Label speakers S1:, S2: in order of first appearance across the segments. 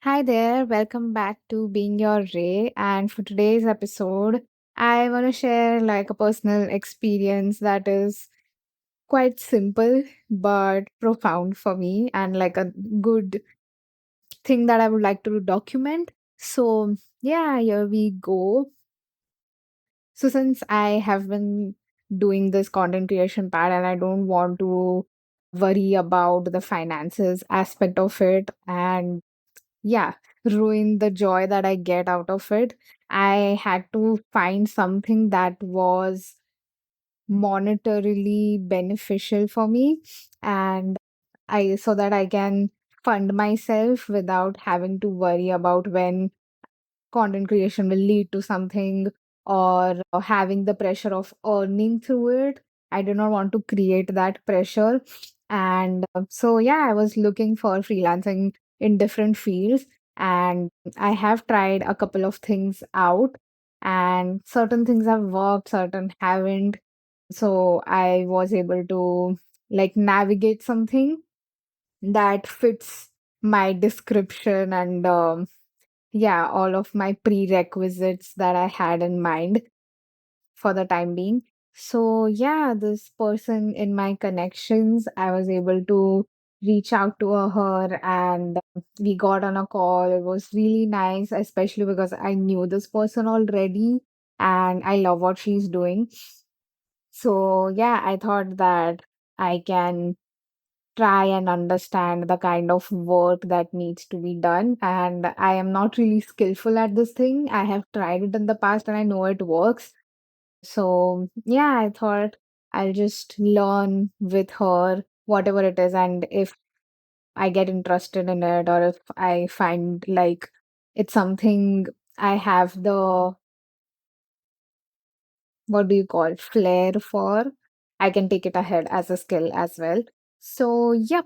S1: Hi there, welcome back to Being Your Ray. And for today's episode, I want to share like a personal experience that is quite simple but profound for me and like a good thing that I would like to document. So, yeah, here we go. So, since I have been doing this content creation part and I don't want to worry about the finances aspect of it and yeah, ruin the joy that I get out of it. I had to find something that was monetarily beneficial for me and I so that I can fund myself without having to worry about when content creation will lead to something or having the pressure of earning through it. I do not want to create that pressure. And so, yeah, I was looking for freelancing in different fields. And I have tried a couple of things out, and certain things have worked, certain haven't. So I was able to like navigate something that fits my description and yeah, all of my prerequisites that I had in mind for the time being. So, yeah, this person in my connections, I was able to reach out to her and we got on a call. It was really nice, especially because I knew this person already and I love what she's doing. So, yeah, I thought that I can try and understand the kind of work that needs to be done. And I am not really skillful at this thing. I have tried it in the past and I know it works. So, yeah, I thought I'll just learn with her whatever it is. And if I get interested in it, or if I find like it's something I have the, what do you call, flair for, I can take it ahead as a skill as well. So, yeah.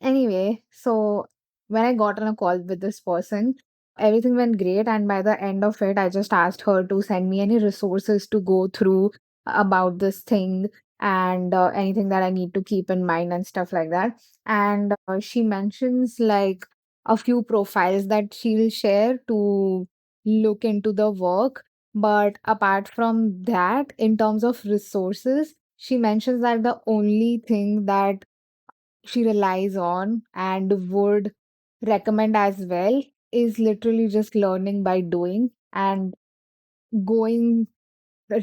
S1: Anyway, so when I got on a call with this person, everything went great. And by the end of it, I just asked her to send me any resources to go through about this thing and anything that I need to keep in mind and stuff like that. And she mentions like a few profiles that she'll share to look into the work. But apart from that, in terms of resources, she mentions that the only thing that she relies on and would recommend as well is literally just learning by doing and going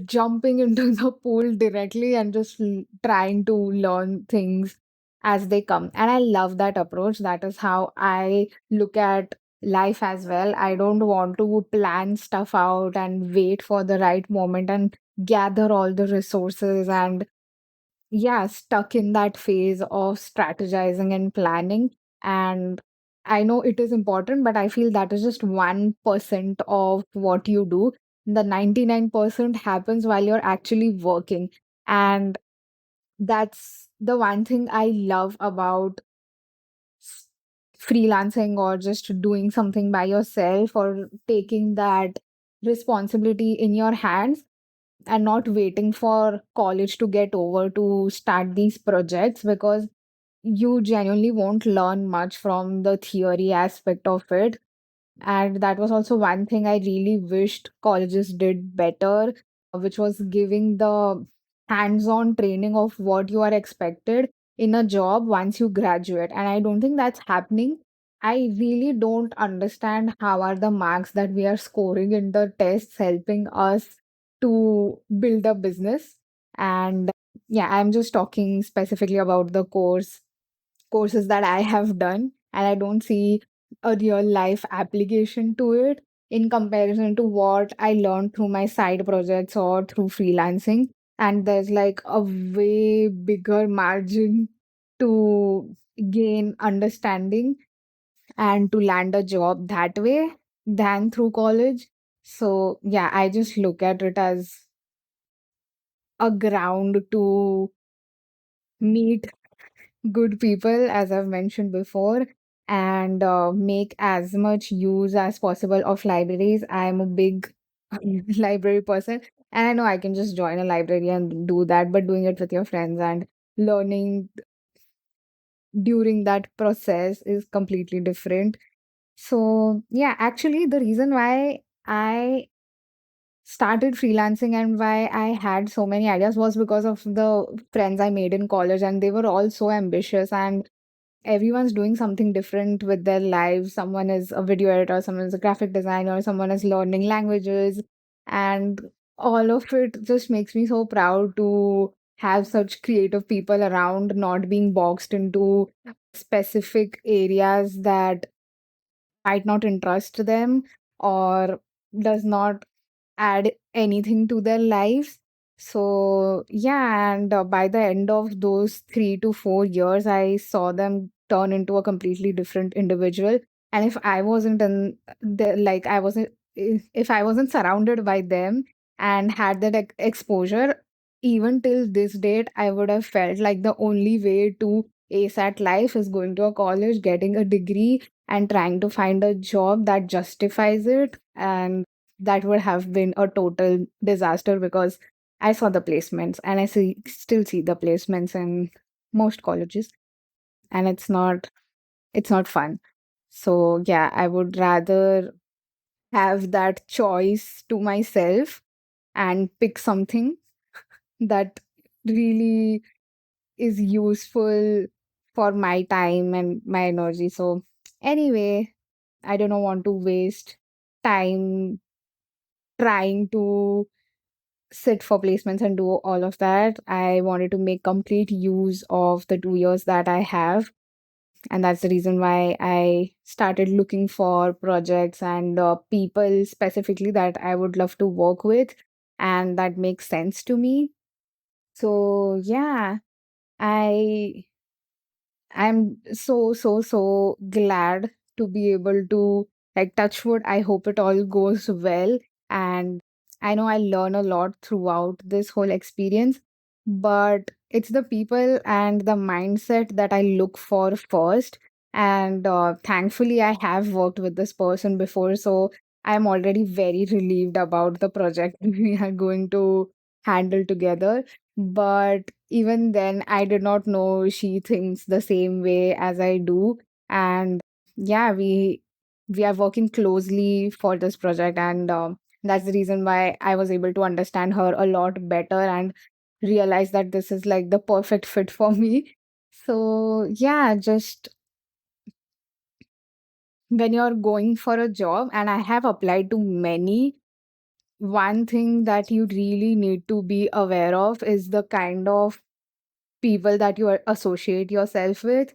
S1: jumping into the pool directly and just trying to learn things as they come. And I love that approach. That is how I look at life as well. I don't want to plan stuff out and wait for the right moment and gather all the resources and yeah, stuck in that phase of strategizing and planning. And I know it is important, but I feel that is just 1% of what you do. The 99% happens while you're actually working. And that's the one thing I love about s- freelancing or just doing something by yourself or taking that responsibility in your hands and not waiting for college to get over to start these projects because you genuinely won't learn much from the theory aspect of it. And that was also one thing I really wished colleges did better, which was giving the hands on training of what you are expected in a job once you graduate. And I don't think that's happening. I really don't understand how are the marks that we are scoring in the tests helping us to build a business. And yeah, I'm just talking specifically about the courses that I have done, and I don't see a real life application to it in comparison to what I learned through my side projects or through freelancing. And there's like a way bigger margin to gain understanding and to land a job that way than through college. So, yeah, I just look at it as a ground to meet good people, as I've mentioned before, and make as much use as possible of libraries. I'm a big library person, and I know I can just join a library and do that, but doing it with your friends and learning during that process is completely different. So, yeah, actually, the reason why I started freelancing and why I had so many ideas was because of the friends I made in college, and they were all so ambitious, and everyone's doing something different with their lives. Someone is a video editor, someone is a graphic designer, someone is learning languages, and all of it just makes me so proud to have such creative people around, not being boxed into specific areas that might not interest them or does not add anything to their lives. So, yeah, and by the end of those 3 to 4 years, I saw them turn into a completely different individual. And if I wasn't in the, like, I wasn't, if I wasn't surrounded by them and had that exposure, even till this date, I would have felt like the only way to ace at life is going to a college, getting a degree, and trying to find a job that justifies it. And that would have been a total disaster because I saw the placements and still see the placements in most colleges, and it's not fun. So yeah, I would rather have that choice to myself and pick something that really is useful for my time and my energy. So anyway, I don't want to waste time trying to sit for placements and do all of that. I wanted to make complete use of the 2 years that I have. And that's the reason why I started looking for projects and people specifically that I would love to work with and that makes sense to me. So, yeah, I I'm so glad to be able to, like, touch wood. I hope it all goes well. And I know I learn a lot throughout this whole experience, but it's the people and the mindset that I look for first. And thankfully, I have worked with this person before. So I'm already very relieved about the project we are going to handle together. But even then, I did not know she thinks the same way as I do. And yeah, we are working closely for this project, and that's the reason why I was able to understand her a lot better and realize that this is like the perfect fit for me. So yeah, just when you're going for a job, and I have applied to many, one thing that you really need to be aware of is the kind of people that you associate yourself with.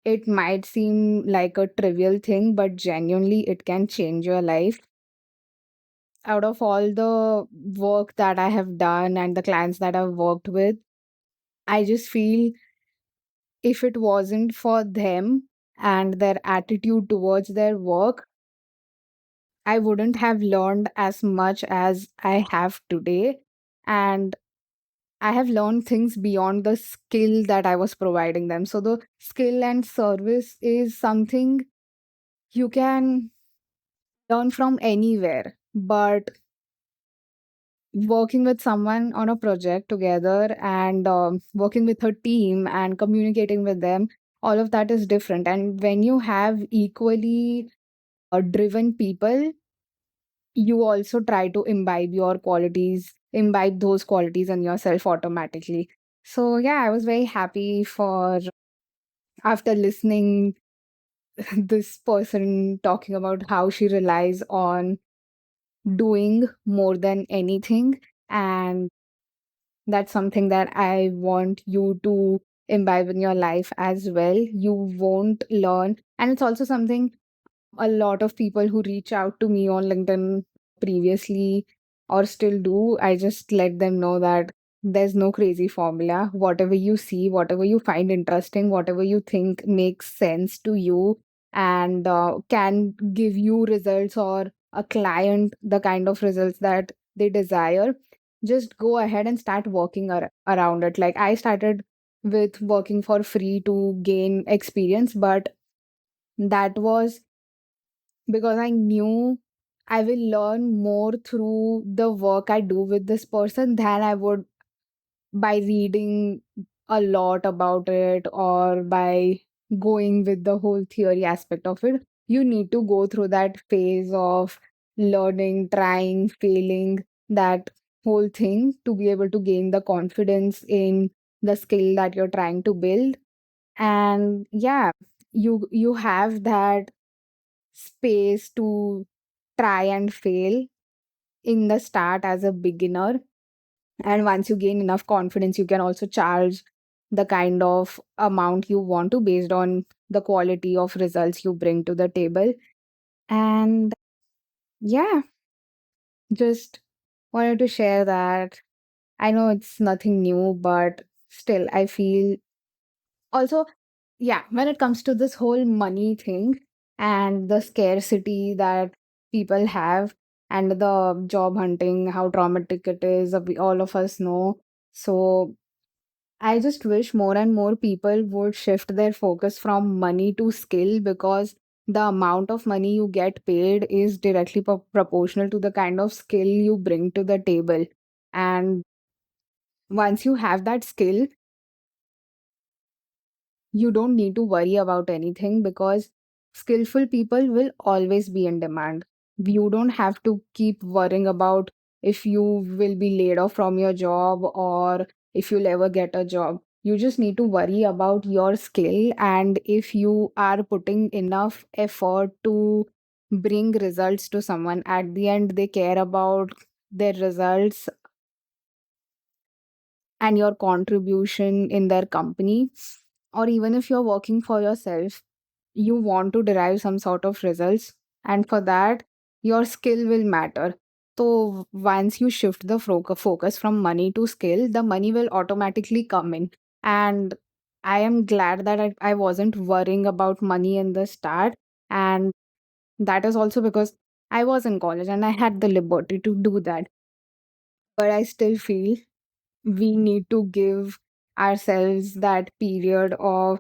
S1: It might seem like a trivial thing, but genuinely, it can change your life. Out of all the work that I have done and the clients that I've worked with, I just feel if it wasn't for them and their attitude towards their work, I wouldn't have learned as much as I have today. And I have learned things beyond the skill that I was providing them. So the skill and service is something you can learn from anywhere. But working with someone on a project together and working with a team and communicating with them, all of that is different. And when you have equally driven people, you also try to imbibe those qualities in yourself automatically. So yeah, I was very happy for after listening this person talking about how she relies on doing more than anything, and that's something that I want you to imbibe in your life as well. You won't learn, and it's also something a lot of people who reach out to me on LinkedIn previously or still do, I just let them know that there's no crazy formula. Whatever you see, whatever you find interesting, whatever you think makes sense to you and can give you results or a client the kind of results that they desire, just go ahead and start working around it. Like I started with working for free to gain experience, but that was because I knew I will learn more through the work I do with this person than I would by reading a lot about it or by going with the whole theory aspect of it. you need to go through that phase of learning, trying, failing, that whole thing to be able to gain the confidence in the skill that you're trying to build. And yeah, you have that space to try and fail in the start as a beginner, and once you gain enough confidence, you can also charge the kind of amount you want to based on the quality of results you bring to the table. And yeah, just wanted to share that. I know it's nothing new, but still, I feel also, yeah, when it comes to this whole money thing and the scarcity that people have and the job hunting, how traumatic it is, we all of us know. So I just wish more and more people would shift their focus from money to skill, because the amount of money you get paid is directly proportional to the kind of skill you bring to the table. And once you have that skill, you don't need to worry about anything, because skillful people will always be in demand. You don't have to keep worrying about if you will be laid off from your job or if you'll ever get a job. You just need to worry about your skill, and if you are putting enough effort to bring results to someone, at the end they care about their results and your contribution in their company. Or even if you're working for yourself, you want to derive some sort of results, and for that your skill will matter. So once you shift the focus from money to skill, the money will automatically come in. And I am glad that I wasn't worrying about money in the start. And that is also because I was in college and I had the liberty to do that. But I still feel we need to give ourselves that period of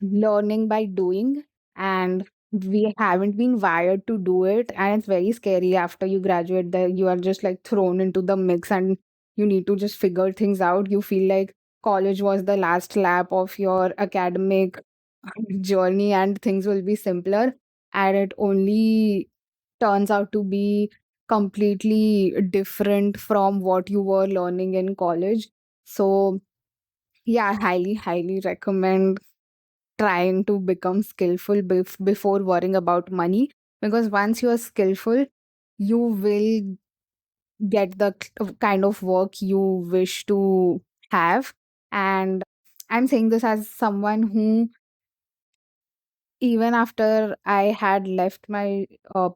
S1: learning by doing, and we haven't been wired to do it, and it's very scary after you graduate that you are just like thrown into the mix and you need to just figure things out. You feel like college was the last lap of your academic journey and things will be simpler, and it only turns out to be completely different from what you were learning in college. So yeah, I highly recommend trying to become skillful before worrying about money, because once you are skillful, you will get the kind of work you wish to have. And I'm saying this as someone who, even after I had left my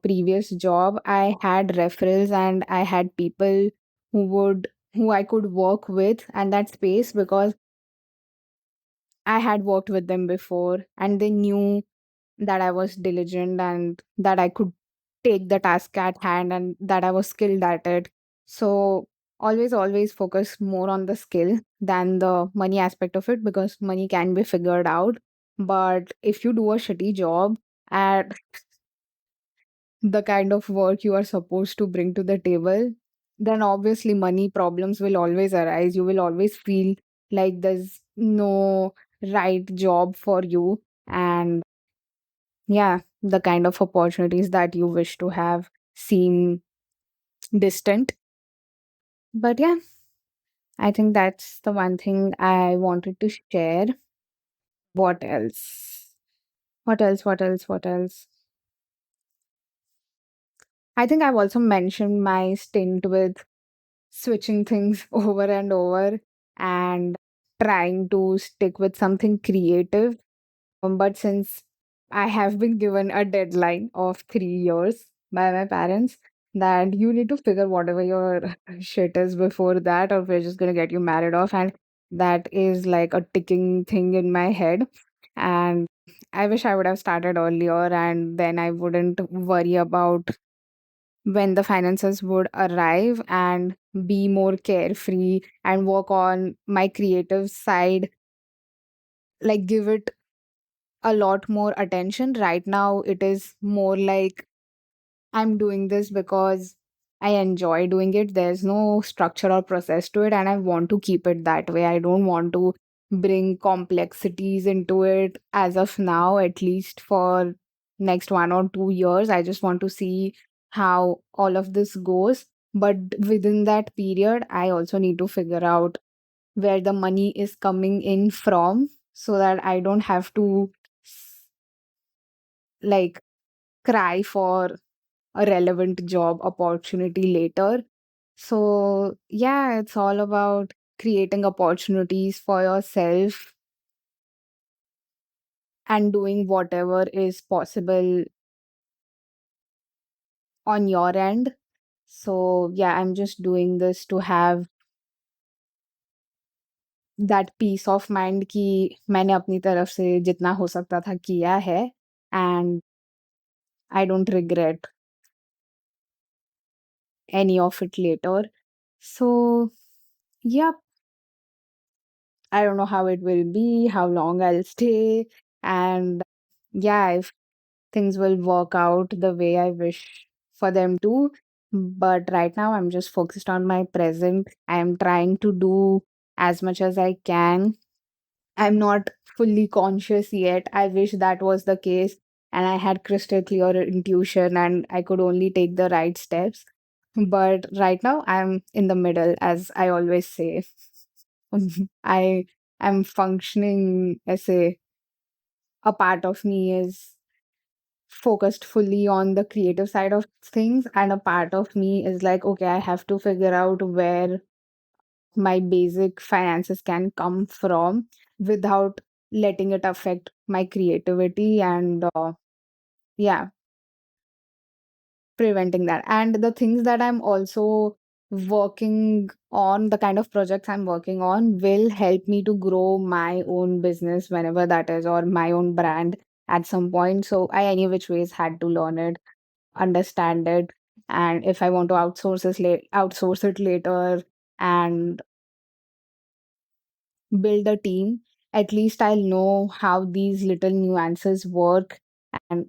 S1: previous job, I had referrals and I had people who I could work with and that space, because I had worked with them before and they knew that I was diligent and that I could take the task at hand and that I was skilled at it. So always focus more on the skill than the money aspect of it, because money can be figured out. But if you do a shitty job at the kind of work you are supposed to bring to the table, then obviously money problems will always arise. You will always feel like there's no right job for you. And yeah, the kind of opportunities that you wish to have seem distant. But yeah, I think that's the one thing I wanted to share. What else? What else? I think I've also mentioned my stint with switching things over and over and trying to stick with something creative. But since I have been given a deadline of 3 years by my parents, that you need to figure whatever your shit is before that, or we're just going to get you married off. And that is like a ticking thing in my head. And I wish I would have started earlier, and then I wouldn't worry about when the finances would arrive and be more carefree and work on my creative side, like give it a lot more attention. Right now, it is more like I'm doing this because I enjoy doing it. There's no structure or process to it, and I want to keep it that way. I don't want to bring complexities into it as of now, at least for next 1 or 2 years. I just want to see how all of this goes. But within that period, I also need to figure out where the money is coming in from so that I don't have to like cry for a relevant job opportunity later. So, yeah, it's all about creating opportunities for yourself and doing whatever is possible on your end. So, yeah, I'm just doing this to have that peace of mind कि मैंने अपनी तरफ से जितना हो सकता था किया है and I don't regret any of it later. So, yeah, I don't know how it will be, how long I'll stay, and yeah, if things will work out the way I wish for them to. But right now, I'm just focused on my present. I'm trying to do as much as I can. I'm not fully conscious yet. I wish that was the case and I had crystal clear intuition and I could only take the right steps. But right now, I'm in the middle, as I always say. I am functioning as a part of me is focused fully on the creative side of things, and a part of me is like, okay, I have to figure out where my basic finances can come from without letting it affect my creativity and yeah, preventing that. And the things that I'm also working on, the kind of projects I'm working on, will help me to grow my own business whenever that is, or my own brand at some point. So I, any which ways, had to learn it, understand it, and if I want to outsource it later and build a team, at least I'll know how these little nuances work, and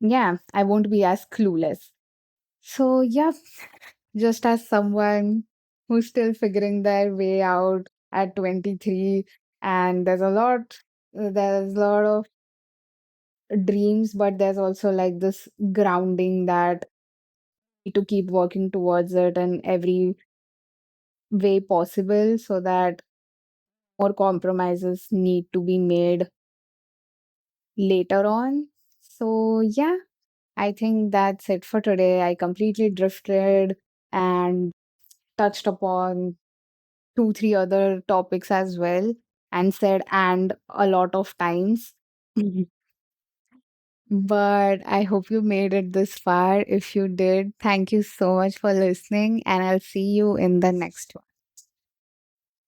S1: yeah, I won't be as clueless. So yeah, just as someone who's still figuring their way out at 23, and there's a lot of dreams, but there's also like this grounding that need to keep working towards it in every way possible so that more compromises need to be made later on. So yeah, I think that's it for today. I completely drifted and touched upon two, three other topics as well and said and a lot of times. But I hope you made it this far. If you did, thank you so much for listening, and I'll see you in the next one.